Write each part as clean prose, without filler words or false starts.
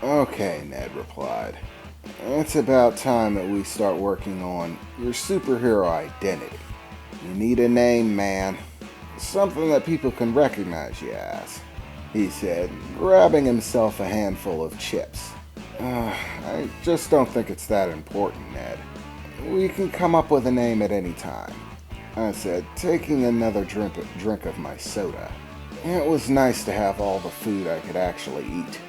Okay, Ned replied. It's about time that we start working on your superhero identity. You need a name, man. Something that people can recognize you as, he said, grabbing himself a handful of chips. I just don't think it's that important, Ned. We can come up with a name at any time, I said, taking another drink of my soda. It was nice to have all the food I could actually eat.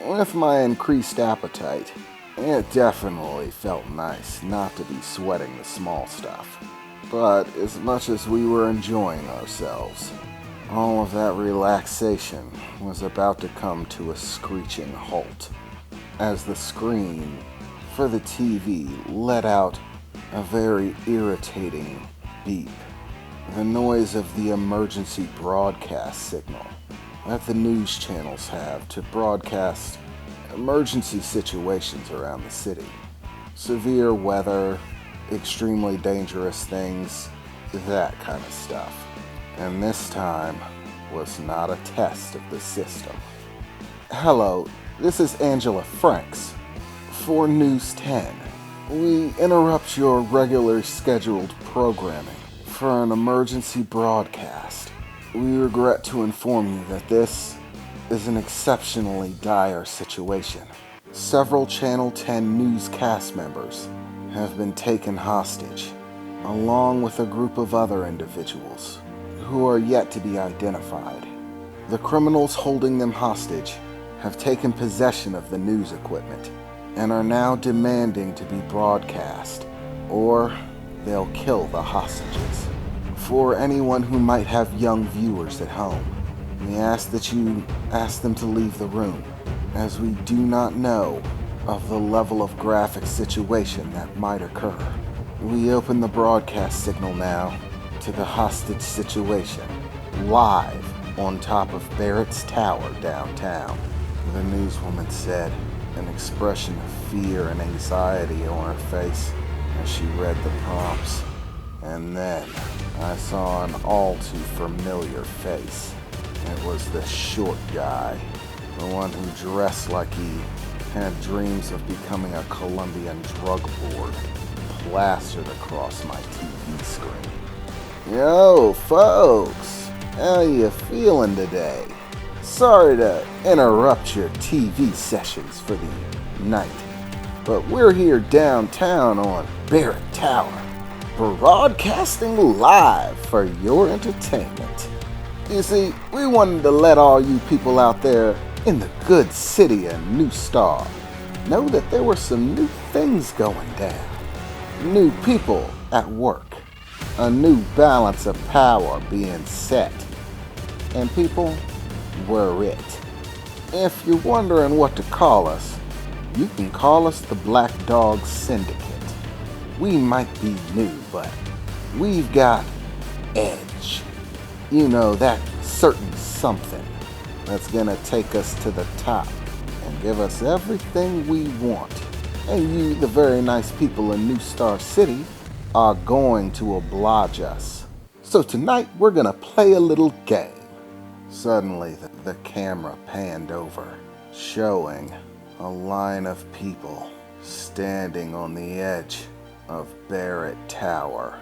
With my increased appetite, it definitely felt nice not to be sweating the small stuff. But as much as we were enjoying ourselves, all of that relaxation was about to come to a screeching halt as the screen for the TV let out a very irritating beep, the noise of the emergency broadcast signal that the news channels have to broadcast emergency situations around the city. Severe weather, extremely dangerous things, that kind of stuff. And this time was not a test of the system. Hello, this is Angela Franks for News 10. We interrupt your regularly scheduled programming for an emergency broadcast. We regret to inform you that this is an exceptionally dire situation. Several Channel 10 News cast members have been taken hostage, along with a group of other individuals who are yet to be identified. The criminals holding them hostage have taken possession of the news equipment and are now demanding to be broadcast, or they'll kill the hostages. For anyone who might have young viewers at home, we ask that you ask them to leave the room, as we do not know of the level of graphic situation that might occur. We open the broadcast signal now to the hostage situation, live on top of Barrett's Tower downtown, the newswoman said, an expression of fear and anxiety on her face as she read the prompts. And then I saw an all too familiar face. It was the short guy, the one who dressed like he had dreams of becoming a Colombian drug lord, plastered across my TV screen. Yo, folks, how you feeling today? Sorry to interrupt your TV sessions for the night, but we're here downtown on Barrett Tower, broadcasting live for your entertainment. You see, we wanted to let all you people out there in the good city of New Star know that there were some new things going down. New people at work. A new balance of power being set. And people were it. If you're wondering what to call us, you can call us the Black Dog Syndicate. We might be new, but we've got edge. You know, that certain something that's gonna take us to the top and give us everything we want. And you, the very nice people in New Star City, are going to oblige us. So tonight we're gonna play a little game. Suddenly the camera panned over, showing a line of people standing on the edge of Barrett Tower,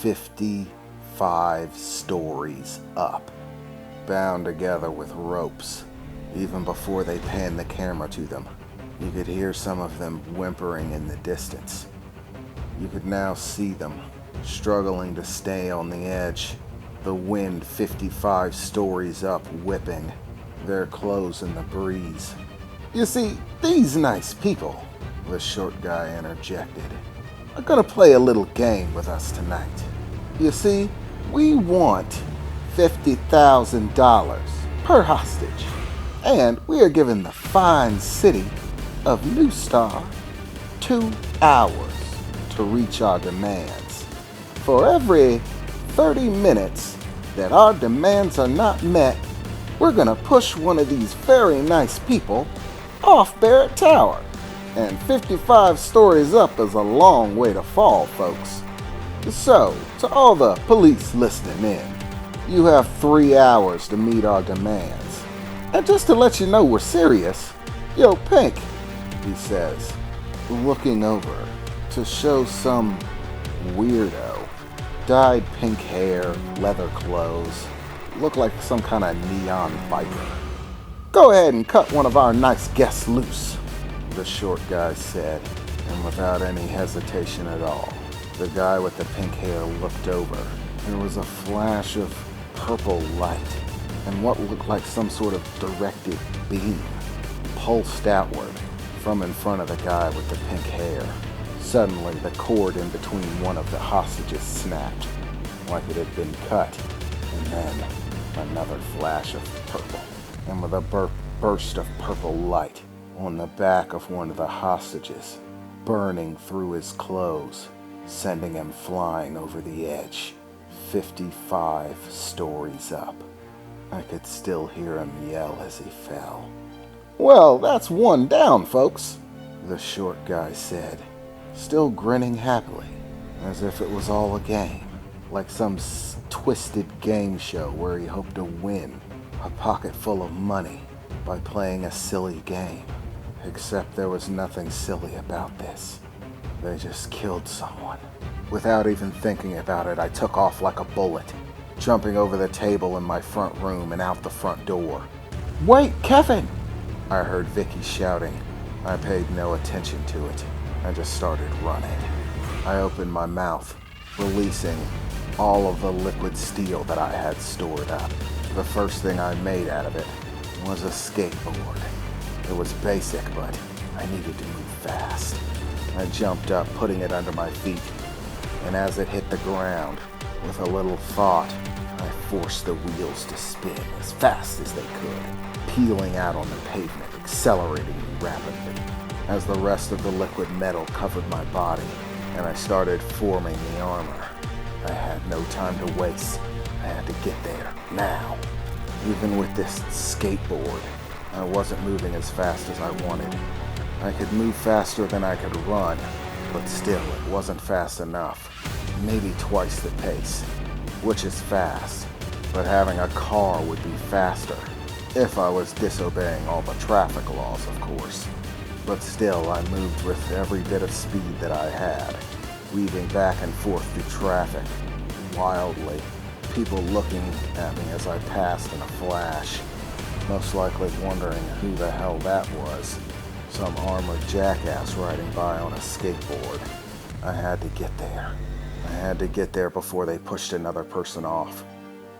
55 stories up, bound together with ropes. Even before they panned the camera to them, you could hear some of them whimpering in the distance. You could now see them struggling to stay on the edge, the wind 55 stories up whipping, their clothes in the breeze. You see, these nice people, the short guy interjected, are gonna play a little game with us tonight. You see, we want $50,000 per hostage, and we are giving the fine city of New Star 2 hours to reach our demands. For every 30 minutes that our demands are not met, we're gonna push one of these very nice people off Barrett Tower. And 55 stories up is a long way to fall, folks. So, to all the police listening in, you have 3 hours to meet our demands. And just to let you know we're serious, Yo, Pink, he says, looking over to show some weirdo. Dyed pink hair, leather clothes, look like some kind of neon viper. Go ahead and cut one of our nice guests loose, the short guy said, and without any hesitation at all, the guy with the pink hair looked over. There was a flash of purple light, and what looked like some sort of directed beam pulsed outward from in front of the guy with the pink hair. Suddenly, the cord in between one of the hostages snapped, like it had been cut, and then another flash of purple. And with a burst of purple light on the back of one of the hostages, burning through his clothes, sending him flying over the edge, 55 stories up. I could still hear him yell as he fell. Well, that's one down, folks, the short guy said, still grinning happily, as if it was all a game, like some twisted game show where he hoped to win a pocket full of money by playing a silly game. Except there was nothing silly about this. They just killed someone. Without even thinking about it, I took off like a bullet, jumping over the table in my front room and out the front door. Wait, Kevin! I heard Vicky shouting. I paid no attention to it. I just started running. I opened my mouth, releasing all of the liquid steel that I had stored up. The first thing I made out of it was a skateboard. It was basic, but I needed to move fast. I jumped up, putting it under my feet, and as it hit the ground, with a little thought, I forced the wheels to spin as fast as they could, peeling out on the pavement, accelerating rapidly, as the rest of the liquid metal covered my body, and I started forming the armor. I had no time to waste. I had to get there, now. Even with this skateboard, I wasn't moving as fast as I wanted. I could move faster than I could run, but still, it wasn't fast enough. Maybe twice the pace, which is fast, but having a car would be faster, if I was disobeying all the traffic laws, of course. But still, I moved with every bit of speed that I had, weaving back and forth through traffic, wildly, people looking at me as I passed in a flash, most likely wondering who the hell that was. Some armored jackass riding by on a skateboard. I had to get there. I had to get there before they pushed another person off.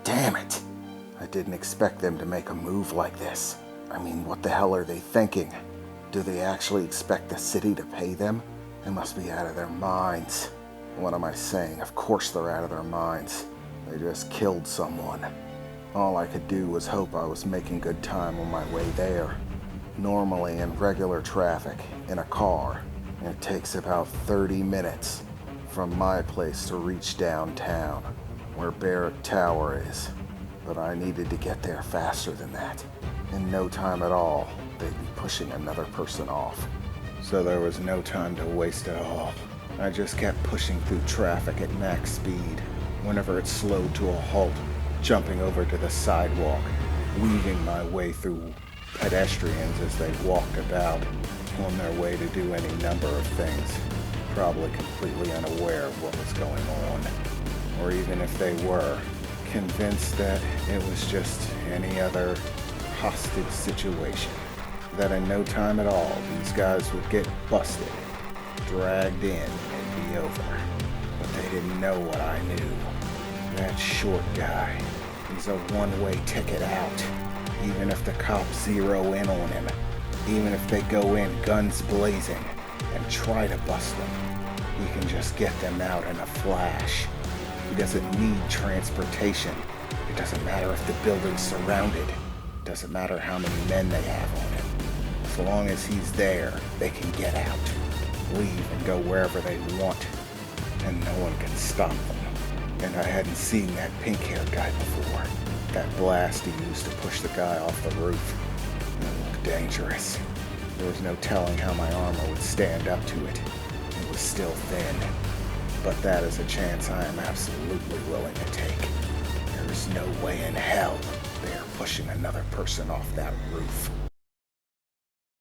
Damn it! I didn't expect them to make a move like this. I mean, what the hell are they thinking? Do they actually expect the city to pay them? They must be out of their minds. What am I saying? Of course they're out of their minds. They just killed someone. All I could do was hope I was making good time on my way there. Normally, in regular traffic, in a car, it takes about 30 minutes from my place to reach downtown, where Barrack Tower is. But I needed to get there faster than that. In no time at all, they'd be pushing another person off. So there was no time to waste at all. I just kept pushing through traffic at max speed. Whenever it slowed to a halt, jumping over to the sidewalk, weaving my way through pedestrians as they walked about, on their way to do any number of things, probably completely unaware of what was going on, or even if they were, convinced that it was just any other hostage situation, that in no time at all these guys would get busted, dragged in, and be over. But they didn't know what I knew. That short guy, he's a one-way ticket out. Even if the cops zero in on him, even if they go in guns blazing and try to bust them, he can just get them out in a flash. He doesn't need transportation. It doesn't matter if the building's surrounded. It doesn't matter how many men they have on him. As long as he's there, they can get out, leave, and go wherever they want, and no one can stop them. And I hadn't seen that pink-haired guy before. That blast he used to push the guy off the roof. It looked dangerous. There was no telling how my armor would stand up to it. It was still thin. But that is a chance I am absolutely willing to take. There is no way in hell they are pushing another person off that roof.